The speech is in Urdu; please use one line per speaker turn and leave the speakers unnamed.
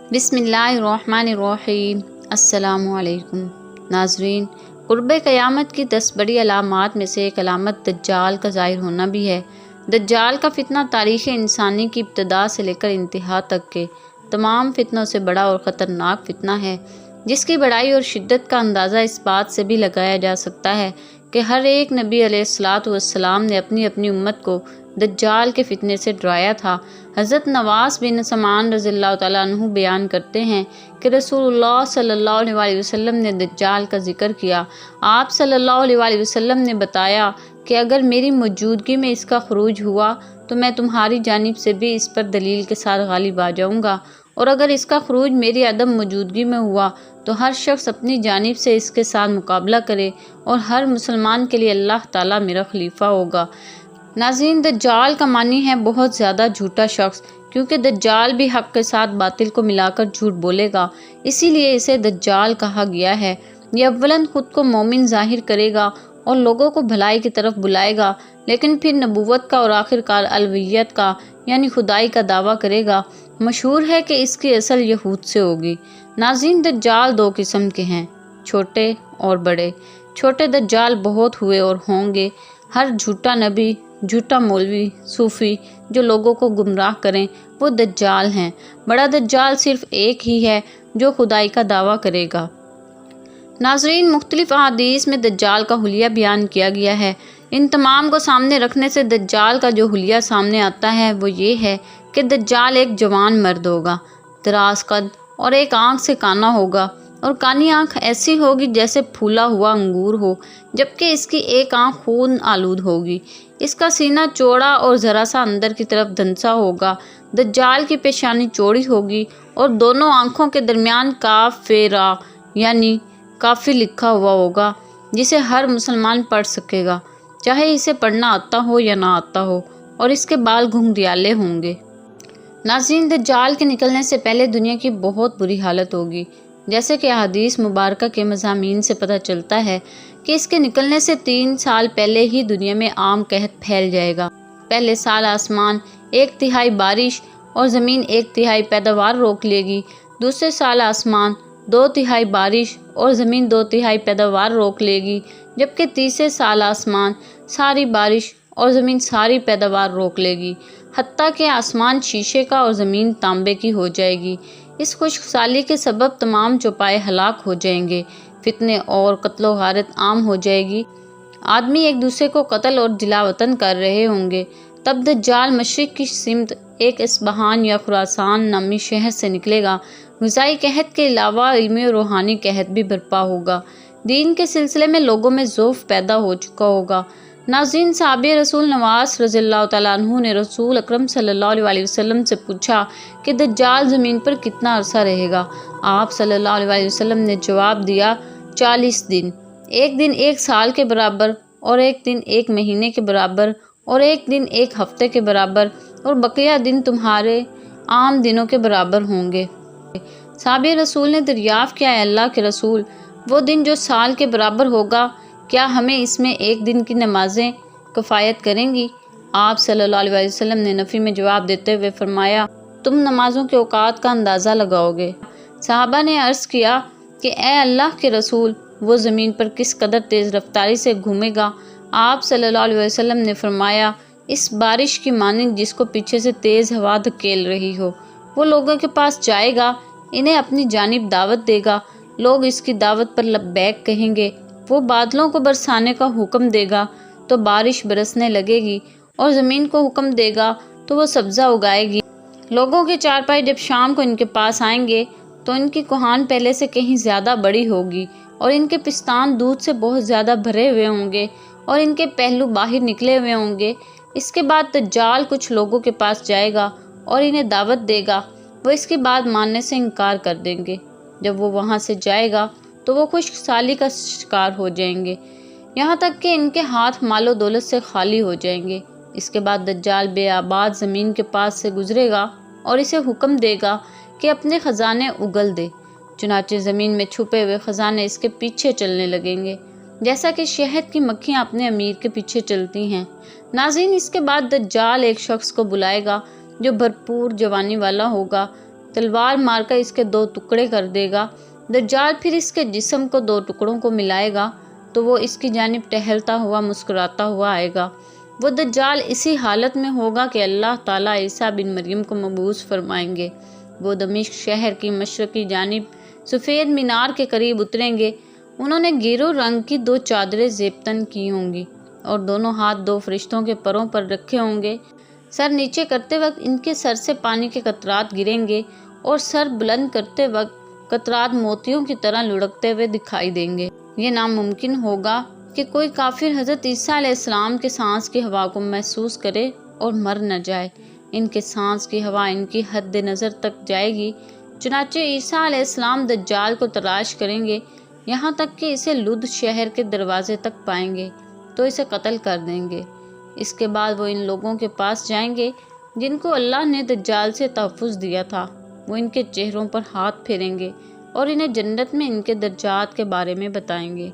بسم اللہ الرحمن الرحیم۔ السلام علیکم ناظرین، قرب قیامت کی 10 بڑی علامات میں سے ایک علامت دجال کا ظاہر ہونا بھی ہے۔ دجال کا فتنہ تاریخ انسانی کی ابتدا سے لے کر انتہا تک کے تمام فتنوں سے بڑا اور خطرناک فتنہ ہے، جس کی بڑائی اور شدت کا اندازہ اس بات سے بھی لگایا جا سکتا ہے کہ ہر ایک نبی علیہ الصلاۃ والسلام نے اپنی اپنی امت کو دجال کے فتنے سے ڈرایا تھا۔ حضرت نواس بن سمعان رضی اللہ تعالیٰ عنہ بیان کرتے ہیں کہ رسول اللہ صلی اللہ علیہ وسلم نے دجال کا ذکر کیا۔ آپ صلی اللہ علیہ وسلم نے بتایا کہ اگر میری موجودگی میں اس کا خروج ہوا تو میں تمہاری جانب سے بھی اس پر دلیل کے ساتھ غالب آ جاؤں گا، اور اگر اس کا خروج میری عدم موجودگی میں ہوا تو ہر شخص اپنی جانب سے اس کے ساتھ مقابلہ کرے، اور ہر مسلمان کے لیے اللہ تعالیٰ میرا خلیفہ ہوگا۔ ناظرین، دجال کا معنی ہے بہت زیادہ جھوٹا شخص، کیونکہ دجال بھی حق کے ساتھ باطل کو ملا کر جھوٹ بولے گا، اسی لیے اسے دجال کہا گیا ہے۔ یہ اولاً خود کو مومن ظاہر کرے گا اور لوگوں کو بھلائی کی طرف بلائے گا، لیکن پھر نبوت کا اور آخر کار الوہیت کا یعنی خدائی کا دعویٰ کرے گا۔ مشہور ہے کہ اس کی اصل یہود سے ہوگی۔ ناظرین، دجال 2 قسم کے ہیں، چھوٹے اور بڑے۔ چھوٹے دجال بہت ہوئے اور ہوں گے۔ ہر جھوٹا نبی، جھوٹا مولوی، صوفی جو لوگوں کو گمراہ کریں وہ دجال ہیں۔ بڑا دجال صرف ایک ہی ہے جو خدائی کا دعویٰ کرے گا۔ ناظرین، مختلف احادیث میں دجال کا حلیہ بیان کیا گیا ہے۔ ان تمام کو سامنے رکھنے سے دجال کا جو حلیہ سامنے آتا ہے وہ یہ ہے کہ دجال ایک جوان مرد ہوگا، دراز قد، اور ایک آنکھ سے کانا ہوگا، اور کانی آنکھ ایسی ہوگی جیسے پھولا ہوا انگور ہو، جبکہ اس کی ایک آنکھ خون آلود ہوگی۔ اس کا سینہ چوڑا اور ذرا سا اندر کی طرف دھنسا ہوگا۔ دجال کی پیشانی چوڑی ہوگی اور دونوں آنکھوں کے درمیان کافرہ یعنی کافر لکھا ہوا ہوگا، جسے ہر مسلمان پڑھ سکے گا، چاہے اسے پڑھنا آتا ہو یا نہ آتا ہو، اور اس کے بال گھنگریالے ہوں گے۔ ناظرین، دجال کے نکلنے سے پہلے دنیا کی بہت بری حالت ہوگی، جیسے کہ احادیث مبارکہ کے مضامین سے پتہ چلتا ہے کہ اس کے نکلنے سے 3 سال پہلے ہی دنیا میں عام قحط پھیل جائے گا۔ پہلے سال آسمان 1/3 بارش اور زمین 1/3 پیداوار روک لے گی۔ دوسرے سال آسمان 2/3 بارش اور زمین 2/3 پیداوار روک لے گی، جبکہ تیسرے سال آسمان ساری بارش اور زمین ساری پیداوار روک لے گی، حتیٰ کہ آسمان شیشے کا اور زمین تانبے کی ہو جائے گی۔ اس خشک سالی کے سبب تمام چوپائے ہلاک ہو جائیں گے، فتنے اور قتل و غارت عام ہو جائے گی، آدمی ایک دوسرے کو قتل اور جلا وطن کر رہے ہوں گے۔ تب دجال مشرق کی سمت ایک اصبہان یا خراسان نامی شہر سے نکلے گا۔ غذائی قحط کے علاوہ علمی اور روحانی قحط بھی برپا ہوگا۔ دین کے سلسلے میں لوگوں میں ضعف پیدا ہو چکا ہوگا۔ ناظرین، صحابی رسول نواس رضی اللہ تعالیٰ عنہ نے رسول اکرم صلی اللہ علیہ وسلم سے پوچھا کہ دجال زمین پر کتنا عرصہ رہے گا؟ آپ صلی اللہ علیہ وسلم نے جواب دیا، 40 دن، ایک دن 1 سال کے برابر، اور ایک دن 1 مہینے کے برابر، اور ایک دن 1 ہفتے کے برابر، اور بقیہ دن تمہارے عام دنوں کے برابر ہوں گے۔ صحابی رسول نے دریافت کیا، اے اللہ کے رسول، وہ دن جو سال کے برابر ہوگا، کیا ہمیں اس میں 1 دن کی نمازیں کفایت کریں گی؟ آپ صلی اللہ علیہ وسلم نے نفی میں جواب دیتے ہوئے فرمایا، تم نمازوں کے اوقات کا اندازہ لگاؤ گے۔ صحابہ نے عرض کیا کہ اے اللہ کے رسول، وہ زمین پر کس قدر تیز رفتاری سے گھومے گا؟ آپ صلی اللہ علیہ وسلم نے فرمایا، اس بارش کی مانند جس کو پیچھے سے تیز ہوا دھکیل رہی ہو۔ وہ لوگوں کے پاس جائے گا، انہیں اپنی جانب دعوت دے گا، لوگ اس کی دعوت پر لبیک کہیں گے۔ وہ بادلوں کو برسانے کا حکم دے گا تو بارش برسنے لگے گی، اور زمین کو حکم دے گا تو وہ سبزہ اگائے گی۔ لوگوں کے چارپائی جب شام کو ان کے پاس آئیں گے تو ان کی کوہان پہلے سے کہیں زیادہ بڑی ہوگی، اور ان کے پستان دودھ سے بہت زیادہ بھرے ہوئے ہوں گے، اور ان کے پہلو باہر نکلے ہوئے ہوں گے۔ اس کے بعد دجال کچھ لوگوں کے پاس جائے گا اور انہیں دعوت دے گا، وہ اس کی بات ماننے سے انکار کر دیں گے۔ جب وہ وہاں سے جائے گا تو وہ خشک سالی کا شکار ہو جائیں گے، یہاں تک کہ ان کے ہاتھ مال و دولت سے خالی ہو جائیں گے۔ اس کے بعد دجال بے آباد زمین کے پاس سے گزرے گا اور اسے حکم دے گا کہ اپنے خزانے اگل دے، چنانچہ زمین میں چھپے ہوئے خزانے اس کے پیچھے چلنے لگیں گے، جیسا کہ شہد کی مکھیاں اپنے امیر کے پیچھے چلتی ہیں۔ ناظرین، اس کے بعد دجال ایک شخص کو بلائے گا جو بھرپور جوانی والا ہوگا، تلوار مار کر اس کے 2 ٹکڑے کر دے گا۔ دجال پھر اس کے جسم کو 2 ٹکڑوں کو ملائے گا تو وہ اس کی جانب ٹہلتا ہوا مسکراتا ہوا آئے گا۔ وہ دجال اسی حالت میں ہوگا کہ اللہ تعالیٰ عیسیٰ بن مریم کو مبعوث فرمائیں گے۔ وہ دمشق شہر کی مشرقی جانب سفید مینار کے قریب اتریں گے۔ انہوں نے گیرو رنگ کی 2 چادریں زیبتن کی ہوں گی اور دونوں ہاتھ 2 فرشتوں کے پروں پر رکھے ہوں گے۔ سر نیچے کرتے وقت ان کے سر سے پانی کے قطرات گریں گے اور سر بلند کرتے وقت قطرات موتیوں کی طرح لڑکتے ہوئے دکھائی دیں گے۔ یہ ناممکن ہوگا کہ کوئی کافر حضرت عیسیٰ علیہ السلام کے سانس کی ہوا کو محسوس کرے اور مر نہ جائے۔ ان کے سانس کی ہوا ان کی حد نظر تک جائے گی، چنانچہ عیسیٰ علیہ السلام دجال کو تلاش کریں گے یہاں تک کہ اسے لد شہر کے دروازے تک پائیں گے تو اسے قتل کر دیں گے۔ اس کے بعد وہ ان لوگوں کے پاس جائیں گے جن کو اللہ نے دجال سے تحفظ دیا تھا۔ وہ ان کے چہروں پر ہاتھ پھیریں گے اور انہیں جنت میں ان کے درجات کے بارے میں بتائیں گے۔